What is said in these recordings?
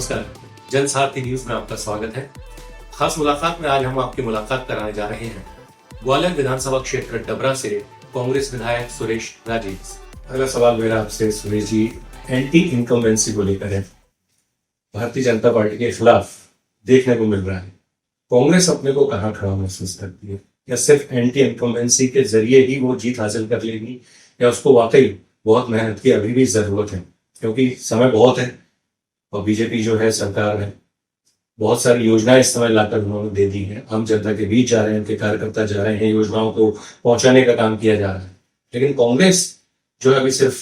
नमस्कार, जनसारथी न्यूज में आपका स्वागत है। खास मुलाकात में आज हम आपकी मुलाकात कराने जा रहे हैं ग्वालियर विधानसभा क्षेत्र डबरा से कांग्रेस विधायक सुरेश राजीव। अगला सवाल मेरा आपसे सुरेश जी, एंटी इनकम्बेंसी को लेकर है। भारतीय जनता पार्टी के खिलाफ देखने को मिल रहा है, कांग्रेस अपने को कहाँ खड़ा महसूस करती है? या सिर्फ एंटी इनकम्बेंसी के जरिए ही वो जीत हासिल कर लेगी, या उसको वाकई बहुत मेहनत की अभी भी जरूरत है? क्योंकि समय बहुत है और बीजेपी जो है सरकार है, बहुत सारी योजनाएं इस समय लाकर उन्होंने दे दी हैं। आम जनता के बीच जा रहे हैं, उनके कार्यकर्ता जा रहे हैं, योजनाओं को पहुंचाने का काम किया जा रहा है। लेकिन कांग्रेस जो है अभी सिर्फ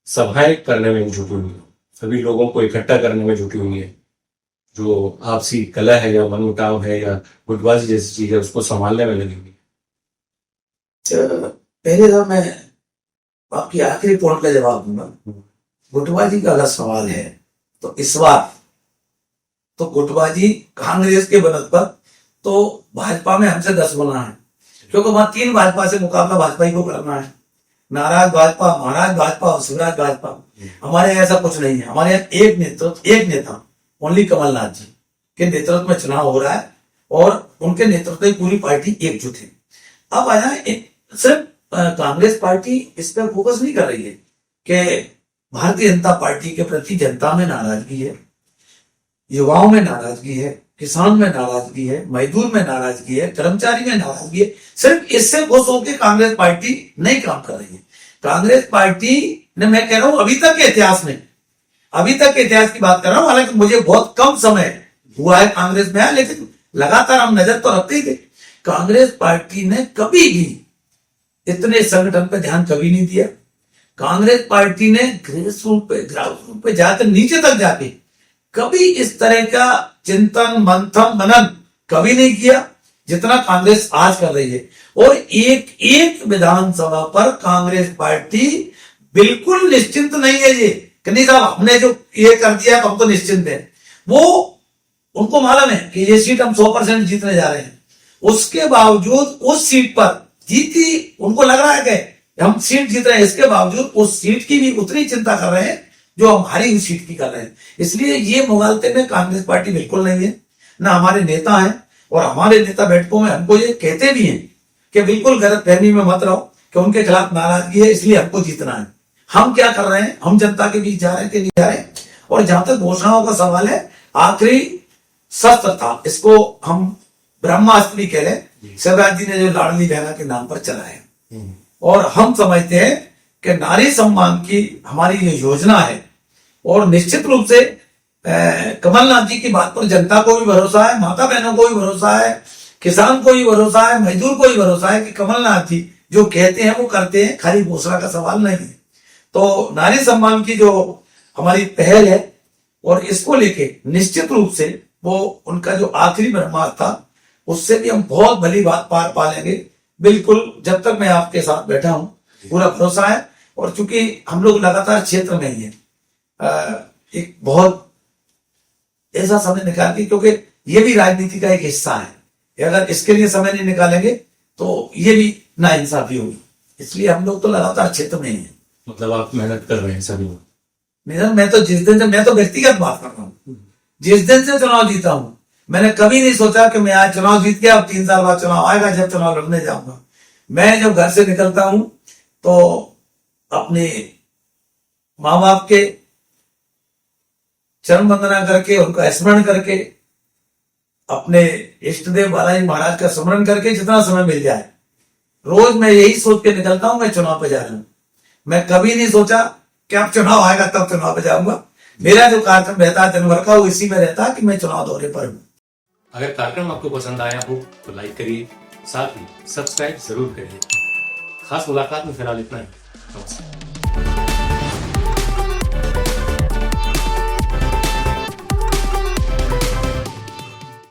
सभाएं करने में जुटी हुई है, सभी लोगों को इकट्ठा करने में जुटी हुई है। जो आपसी कलह है या मनमुटाव है या गुटबाजी जैसी चीज है, उसको संभालने में लगी हुई है। पहले तो मैं आपकी आखिरी पॉइंट का जवाब दूंगा। गुटबाजी का अगर सवाल है तो इस बार तो गुटबाजी कांग्रेस के बनत पर तो भाजपा में हमसे 10 गुना है, क्योंकि वहां 3 भाजपा से मुकाबला भाजपा ही को करना है। नाराज भाजपा, महाराज भाजपा और शिवराज भाजपा। हमारे यहाँ ऐसा कुछ नहीं है। हमारे यहाँ एक नेता ओनली कमलनाथ जी के नेतृत्व में चुनाव हो रहा है और उनके नेतृत्व में पूरी पार्टी एकजुट है। अब आ जाए, सिर्फ कांग्रेस पार्टी इस पर फोकस नहीं कर रही है कि भारतीय जनता पार्टी के प्रति जनता में नाराजगी है, युवाओं में नाराजगी है, किसान में नाराजगी है, मजदूर में नाराजगी है, कर्मचारी में नाराजगी है। सिर्फ इससे खुश होकर कांग्रेस पार्टी नहीं काम कर रही है। कांग्रेस पार्टी ने, मैं कह रहा हूं अभी तक के इतिहास की बात कर रहा हूं, हालांकि मुझे बहुत कम समय हुआ है कांग्रेस में, लेकिन लगातार हम नजर तो रखते ही थे। कांग्रेस पार्टी ने कभी भी इतने संगठन पर ध्यान कभी नहीं दिया। कांग्रेस पार्टी ने ग्रास रूट पे जाकर नीचे तक जाके कभी इस तरह का चिंतन मंथन मनन कभी नहीं किया जितना कांग्रेस आज कर रही है। और एक एक विधानसभा पर कांग्रेस पार्टी बिल्कुल निश्चिंत नहीं है। ये कि नहीं साहब, हमने जो ये कर दिया हम तो निश्चिंत है। वो उनको मालूम है कि ये सीट हम 100% जीतने जा रहे हैं। उसके बावजूद उस सीट पर जीती, उनको लग रहा है कि हम सीट जीत रहे हैं, इसके बावजूद उस सीट की भी उतनी चिंता कर रहे हैं जो हमारी उस सीट की कर रहे हैं। इसलिए ये मुगालते में कांग्रेस पार्टी बिल्कुल नहीं है, ना हमारे नेता हैं। और हमारे नेता बैठकों में हमको ये कहते भी हैं कि बिल्कुल गलत फहमी में मत रहो कि उनके खिलाफ नाराजगी है इसलिए हमको जीतना है। हम क्या कर रहे हैं, हम जनता के बीच जा रहे हैं कि नहीं जा रहे। और जहां तक घोषणाओं का सवाल है, आखिरी शस्त्र था, इसको हम ब्रह्मास्त्र भी कह रहे, शिवराज जी ने जो लाडली बहना के नाम पर चलाया। और हम समझते हैं कि नारी सम्मान की हमारी ये योजना है और निश्चित रूप से कमलनाथ जी की बात पर जनता को भी भरोसा है, माता बहनों को भी भरोसा है, किसान को भी भरोसा है, मजदूर को भी भरोसा है कि कमलनाथ जी जो कहते हैं वो करते हैं, खाली घोषणा का सवाल नहीं है। तो नारी सम्मान की जो हमारी पहल है और इसको लेके निश्चित रूप से वो उनका जो आखिरी ब्रह्मास्त्र था उससे भी हम बहुत भली बात पार पा लेंगे। बिल्कुल, जब तक मैं आपके साथ बैठा हूं पूरा भरोसा है। और चूंकि हम लोग लगातार क्षेत्र में ही है, एक बहुत ऐसा समय निकाल के, क्योंकि ये भी राजनीति का एक हिस्सा है, अगर इसके लिए समय नहीं निकालेंगे तो ये भी नाइंसाफी होगी। इसलिए हम लोग तो लगातार क्षेत्र में ही है। मतलब आप मेहनत कर रहे हैं सभी लोग? मैं तो जिस दिन से, मैं तो व्यक्तिगत बात कर रहा हूँ, जिस दिन से चुनाव जीता हूं, मैंने कभी नहीं सोचा कि मैं आज चुनाव जीत गया, अब 3 साल बाद चुनाव आएगा जब चुनाव लड़ने जाऊंगा। मैं जब घर से निकलता हूं तो अपने माँ बाप के चरण वंदना करके, उनका स्मरण करके, अपने इष्ट देव बालाजी महाराज का स्मरण करके जितना समय मिल जाए, रोज मैं यही सोच के निकलता हूं मैं चुनाव पे जा रहा हूं। मैं कभी नहीं सोचा कि अब चुनाव आएगा तब चुनाव पे जाऊंगा। मेरा जो कार्यक्रम रहता है दिन भर का, वो इसी में रहता है कि मैं चुनाव दौरे पर हूं। अगर कार्यक्रम आपको पसंद आया हो तो लाइक करिए, साथ ही सब्सक्राइब जरूर करिए। खास मुलाकात में फिलहाल इतना ही। नमस्कार।